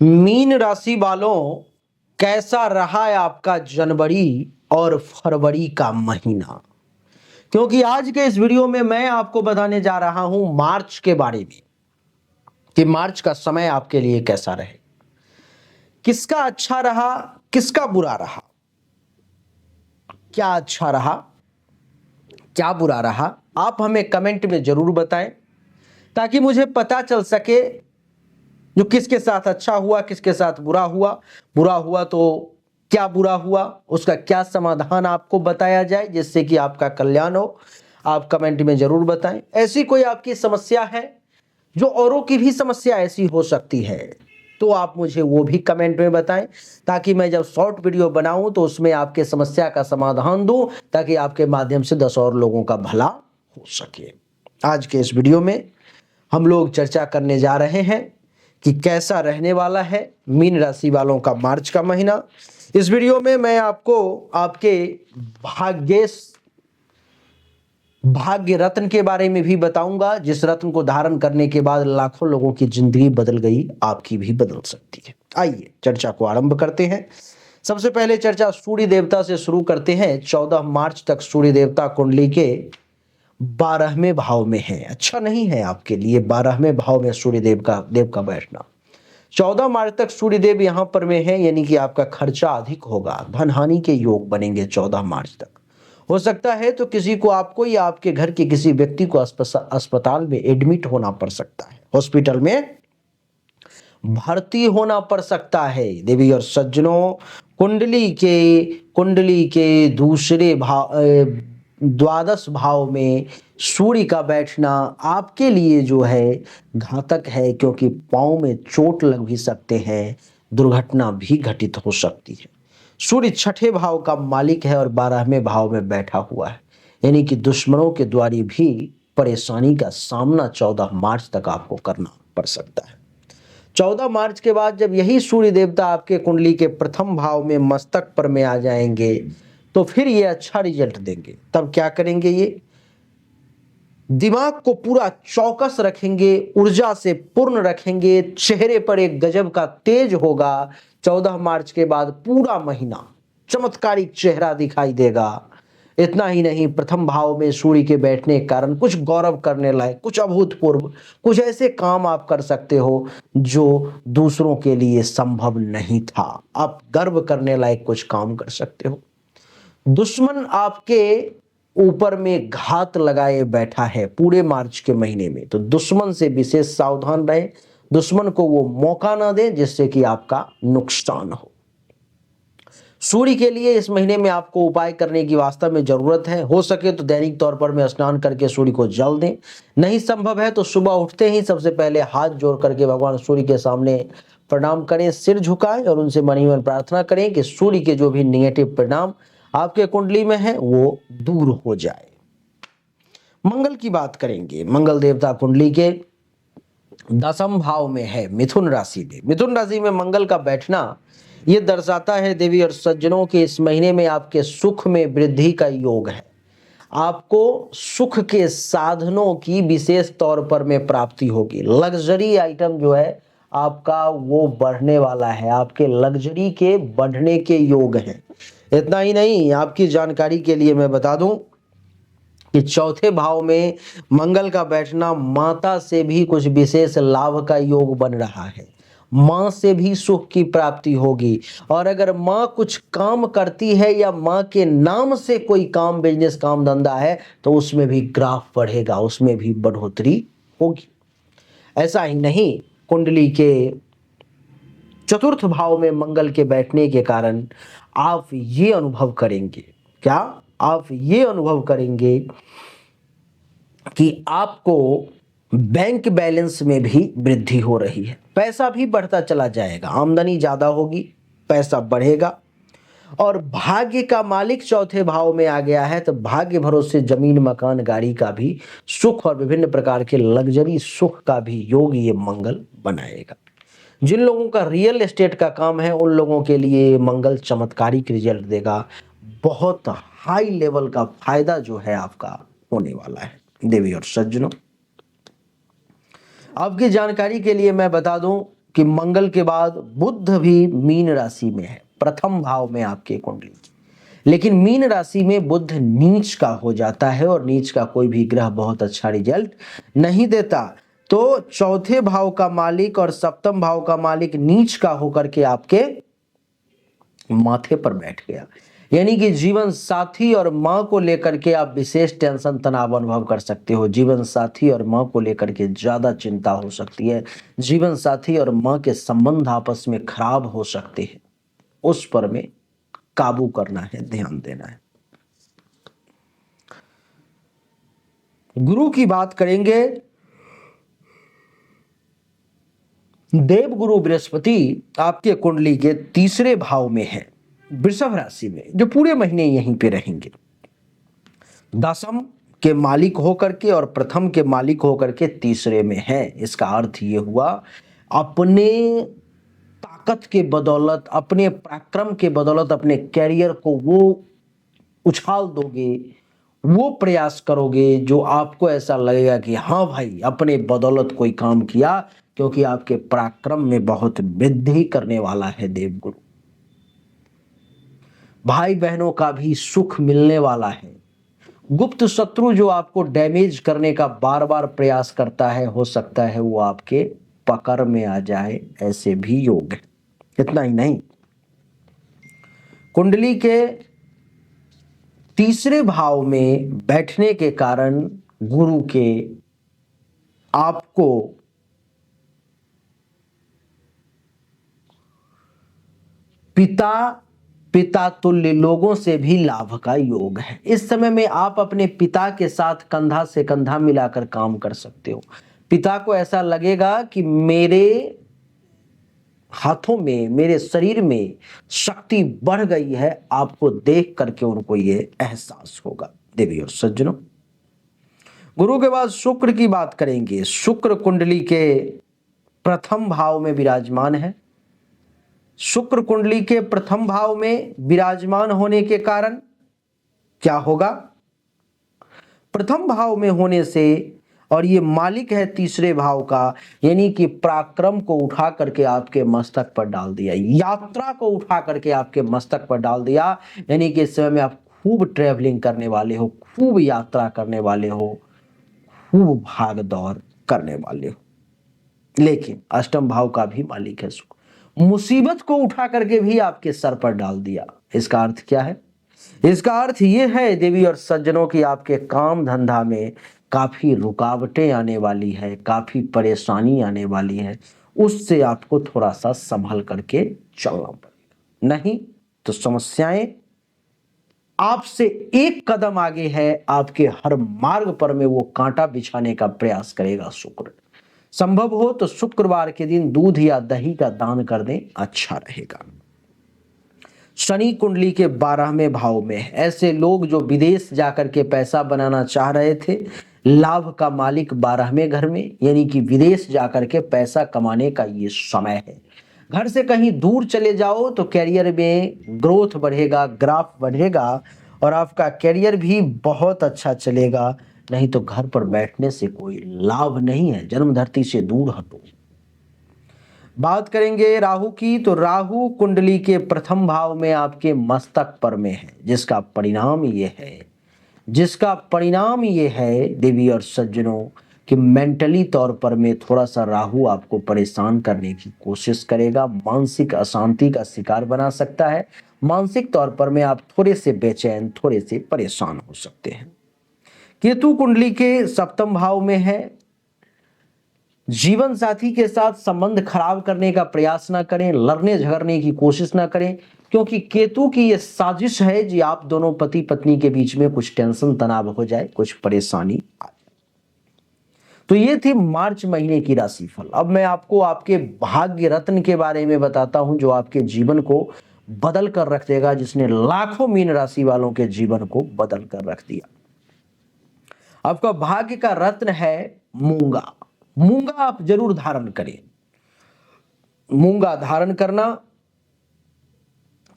Mean राशि वालों, कैसा रहा है आपका जनवरी और फरवरी का महीना? क्योंकि आज के इस वीडियो में मैं आपको बताने जा रहा हूं मार्च के बारे में कि मार्च का समय आपके लिए कैसा रहे, किसका अच्छा रहा, किसका बुरा रहा, क्या अच्छा रहा, क्या बुरा रहा। आप हमें कमेंट में जरूर बताएं ताकि मुझे पता चल सके जो किसके साथ अच्छा हुआ, किसके साथ बुरा हुआ। बुरा हुआ तो क्या बुरा हुआ, उसका क्या समाधान आपको बताया जाए जिससे कि आपका कल्याण हो। आप कमेंट में जरूर बताएं। ऐसी कोई आपकी समस्या है जो औरों की भी समस्या ऐसी हो सकती है तो आप मुझे वो भी कमेंट में बताएं ताकि मैं जब शॉर्ट वीडियो बनाऊं तो उसमें आपके समस्या का समाधान दूं ताकि आपके माध्यम से 10 और लोगों का भला हो सके। आज के इस वीडियो में हम लोग चर्चा करने जा रहे हैं कि कैसा रहने वाला है मीन राशि वालों का मार्च का महीना। इस वीडियो में मैं आपको आपके भाग्य रत्न के बारे में भी बताऊंगा, जिस रत्न को धारण करने के बाद लाखों लोगों की जिंदगी बदल गई, आपकी भी बदल सकती है। आइए चर्चा को आरंभ करते हैं। सबसे पहले चर्चा सूर्य देवता से शुरू करते हैं। 14 मार्च तक सूर्य देवता कुंडली के 12वें भाव में है। अच्छा नहीं है आपके लिए 12वें भाव में सूर्य देव का बैठना। 14 मार्च तक सूर्य देव यहां पर में है, यानी कि आपका खर्चा अधिक होगा, धन हानि के योग बनेंगे 14 मार्च तक। हो सकता है तो किसी को, आपको या आपके घर के किसी व्यक्ति को अस्पताल में एडमिट होना पड़ सकता है, हॉस्पिटल में भर्ती होना पड़ सकता है। देवी और सज्जनों, कुंडली के दूसरे भाव, द्वादश भाव में सूर्य का बैठना आपके लिए जो है घातक है, क्योंकि पांव में चोट लग भी सकते हैं, दुर्घटना भी घटित हो सकती है। सूर्य छठे भाव का मालिक है और 12वें भाव में बैठा हुआ है, यानी कि दुश्मनों के द्वारा भी परेशानी का सामना 14 मार्च तक आपको करना पड़ सकता है। 14 मार्च के बाद जब यही सूर्य देवता आपके कुंडली के प्रथम भाव में मस्तक पर में आ जाएंगे तो फिर ये अच्छा रिजल्ट देंगे। तब क्या करेंगे, ये दिमाग को पूरा चौकस रखेंगे, ऊर्जा से पूर्ण रखेंगे, चेहरे पर एक गजब का तेज होगा। 14 मार्च के बाद पूरा महीना चमत्कारिक चेहरा दिखाई देगा। इतना ही नहीं, प्रथम भाव में सूर्य के बैठने के कारण कुछ गौरव करने लायक, कुछ अभूतपूर्व, कुछ ऐसे काम आप कर सकते हो जो दूसरों के लिए संभव नहीं था। आप गर्व करने लायक कुछ काम कर सकते हो। दुश्मन आपके ऊपर में घात लगाए बैठा है पूरे मार्च के महीने में, तो दुश्मन से विशेष सावधान रहे, दुश्मन को वो मौका ना दे जिससे कि आपका नुकसान हो। सूर्य के लिए इस महीने में आपको उपाय करने की वास्तव में जरूरत है। हो सके तो दैनिक तौर पर में स्नान करके सूर्य को जल दें। नहीं संभव है तो सुबह उठते ही सबसे पहले हाथ जोड़ करके भगवान सूर्य के सामने प्रणाम करें, सिर झुकाएं और उनसे मनी मन प्रार्थना करें कि सूर्य के जो भी नेगेटिव परिणाम आपके कुंडली में है वो दूर हो जाए। मंगल की बात करेंगे। मंगल देवता कुंडली के 10वें भाव में है, मिथुन राशि में। मिथुन राशि में मंगल का बैठना ये दर्शाता है देवी और सज्जनों के इस महीने में आपके सुख में वृद्धि का योग है। आपको सुख के साधनों की विशेष तौर पर में प्राप्ति होगी। लग्जरी आइटम जो है आपका वो बढ़ने वाला है, आपके लग्जरी के बढ़ने के योग हैं। इतना ही नहीं, आपकी जानकारी के लिए मैं बता दूं कि चौथे भाव में मंगल का बैठना माता से भी कुछ विशेष लाभ का योग बन रहा है। माँ से भी सुख की प्राप्ति होगी, और अगर माँ कुछ काम करती है या माँ के नाम से कोई काम, बिजनेस, काम धंधा है तो उसमें भी ग्राफ बढ़ेगा, उसमें भी बढ़ोतरी होगी। ऐसा ही नहीं, कुंडली के चतुर्थ भाव में मंगल के बैठने के कारण आप ये अनुभव करेंगे, क्या आप ये अनुभव करेंगे कि आपको बैंक बैलेंस में भी वृद्धि हो रही है, पैसा भी बढ़ता चला जाएगा, आमदनी ज्यादा होगी, पैसा बढ़ेगा। और भाग्य का मालिक चौथे भाव में आ गया है तो भाग्य भरोसे जमीन, मकान, गाड़ी का भी सुख और विभिन्न प्रकार के लग्जरी सुख का भी योग ये मंगल बनाएगा। जिन लोगों का रियल एस्टेट का काम है उन लोगों के लिए मंगल चमत्कारिक रिजल्ट देगा। बहुत हाई लेवल का फायदा जो है आपका होने वाला है। देवी और सज्जनों, आपकी जानकारी के लिए मैं बता दूं, कि मंगल के बाद बुध भी मीन राशि में है, प्रथम भाव में आपके कुंडली की। लेकिन मीन राशि में बुध नीच का हो जाता है और नीच का कोई भी ग्रह बहुत अच्छा रिजल्ट नहीं देता। तो चौथे भाव का मालिक और सप्तम भाव का मालिक नीच का होकर के आपके माथे पर बैठ गया, यानी कि जीवन साथी और मां को लेकर के आप विशेष टेंशन तनाव अनुभव कर सकते हो। जीवन साथी और मां को लेकर के ज्यादा चिंता हो सकती है। जीवन साथी और मां के संबंध आपस में खराब हो सकते हैं, उस पर में काबू करना है, ध्यान देना है। गुरु की बात करेंगे। देवगुरु बृहस्पति आपके कुंडली के तीसरे भाव में है, वृषभ राशि में, जो पूरे महीने यहीं पे रहेंगे। दसम के मालिक होकर के और प्रथम के मालिक होकर के तीसरे में है। इसका अर्थ ये हुआ, अपने ताकत के बदौलत, अपने पराक्रम के बदौलत अपने कैरियर को वो उछाल दोगे, वो प्रयास करोगे जो आपको ऐसा लगेगा कि हाँ भाई अपने बदौलत कोई काम किया, क्योंकि आपके पराक्रम में बहुत वृद्धि करने वाला है देवगुरु। भाई बहनों का भी सुख मिलने वाला है। गुप्त शत्रु जो आपको डैमेज करने का बार बार प्रयास करता है, हो सकता है वो आपके पकड़ में आ जाए, ऐसे भी योग है। इतना ही नहीं, कुंडली के तीसरे भाव में बैठने के कारण गुरु के आपको पिता तुल्य लोगों से भी लाभ का योग है। इस समय में आप अपने पिता के साथ कंधा से कंधा मिलाकर काम कर सकते हो। पिता को ऐसा लगेगा कि मेरे हाथों में, मेरे शरीर में शक्ति बढ़ गई है, आपको देख करके उनको ये एहसास होगा। देवी और सज्जनों, गुरु के बाद शुक्र की बात करेंगे। शुक्र कुंडली के प्रथम भाव में विराजमान है। शुक्र कुंडली के प्रथम भाव में विराजमान होने के कारण क्या होगा? प्रथम भाव में होने से, और ये मालिक है तीसरे भाव का, यानी कि पराक्रम को उठा करके आपके मस्तक पर डाल दिया, यात्रा को उठा करके आपके मस्तक पर डाल दिया। यानी कि इस समय में आप खूब ट्रैवलिंग करने वाले हो, खूब यात्रा करने वाले हो, खूब भाग दौड़ करने वाले हो। लेकिन अष्टम भाव का भी मालिक है शुक्र, मुसीबत को उठा करके भी आपके सर पर डाल दिया। इसका अर्थ क्या है? इसका अर्थ यह है देवी और सज्जनों की आपके काम धंधा में काफी रुकावटें आने वाली है, काफी परेशानी आने वाली है। उससे आपको थोड़ा सा संभल करके चलना पड़ेगा, नहीं तो समस्याएं आपसे एक कदम आगे है, आपके हर मार्ग पर में वो कांटा बिछाने का प्रयास करेगा शुक्र। संभव हो तो शुक्रवार के दिन दूध या दही का दान कर दें, अच्छा रहेगा। शनि कुंडली के 12वें भाव में है। ऐसे लोग जो विदेश जाकर के पैसा बनाना चाह रहे थे, लाभ का मालिक 12वें घर में, यानी कि विदेश जाकर के पैसा कमाने का ये समय है। घर से कहीं दूर चले जाओ तो कैरियर में ग्रोथ बढ़ेगा, ग्राफ बढ़ेगा और आपका कैरियर भी बहुत अच्छा चलेगा। नहीं तो घर पर बैठने से कोई लाभ नहीं है, जन्म धरती से दूर हटो। बात करेंगे राहु की, तो राहु कुंडली के प्रथम भाव में आपके मस्तक पर में है, जिसका परिणाम ये है देवी और सज्जनों कि मेंटली तौर पर में थोड़ा सा राहु आपको परेशान करने की कोशिश करेगा, मानसिक अशांति का शिकार बना सकता है। मानसिक तौर पर में आप थोड़े से बेचैन, थोड़े से परेशान हो सकते हैं। केतु कुंडली के सप्तम भाव में है। जीवन साथी के साथ संबंध खराब करने का प्रयास ना करें, लड़ने झगड़ने की कोशिश ना करें, क्योंकि केतु की यह साजिश है जी आप दोनों पति पत्नी के बीच में कुछ टेंशन तनाव हो जाए, कुछ परेशानी आ जाए। तो ये थी मार्च महीने की राशिफल। अब मैं आपको आपके भाग्य रत्न के बारे में बताता हूं, जो आपके जीवन को बदल कर रख देगा, जिसने लाखों मीन राशि वालों के जीवन को बदल कर रख दिया। आपका भाग्य का रत्न है मूंगा। मूंगा आप जरूर धारण करें। मूंगा धारण करना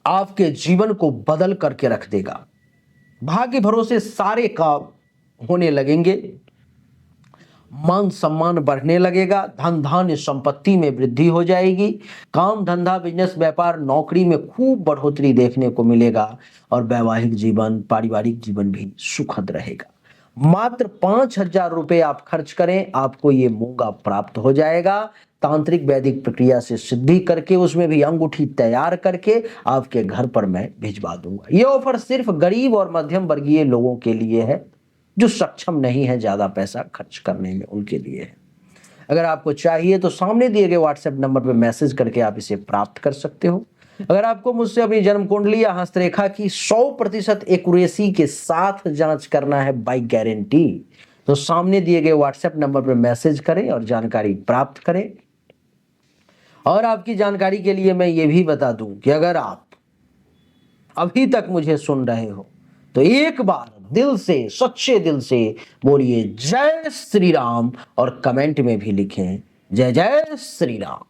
आपके जीवन को बदल करके रख देगा। भाग्य भरोसे सारे काम होने लगेंगे। मान सम्मान बढ़ने लगेगा, धन धान्य संपत्ति में वृद्धि हो जाएगी, काम धंधा बिजनेस व्यापार नौकरी में खूब बढ़ोतरी देखने को मिलेगा और वैवाहिक जीवन पारिवारिक जीवन भी सुखद रहेगा। मात्र 5,000 रुपए आप खर्च करें, आपको ये मूंगा प्राप्त हो जाएगा। तांत्रिक वैदिक प्रक्रिया से सिद्धि करके उसमें भी अंगूठी तैयार करके आपके घर पर मैं भिजवा दूंगा। ये ऑफर सिर्फ गरीब और मध्यम वर्गीय लोगों के लिए है, जो सक्षम नहीं है ज्यादा पैसा खर्च करने में, उनके लिए है। अगर आपको चाहिए तो सामने दिए गए व्हाट्सएप नंबर पर मैसेज करके आप इसे प्राप्त कर सकते हो। अगर आपको मुझसे अपनी जन्म कुंडली या हस्तरेखा की 100% एक्यूरेसी के साथ जांच करना है बाय गारंटी, तो सामने दिए गए व्हाट्सएप नंबर पर मैसेज करें और जानकारी प्राप्त करें। और आपकी जानकारी के लिए मैं ये भी बता दूं कि अगर आप अभी तक मुझे सुन रहे हो तो एक बार दिल से, सच्चे दिल से बोलिए जय श्री राम और कमेंट में भी लिखें जय जय श्री राम।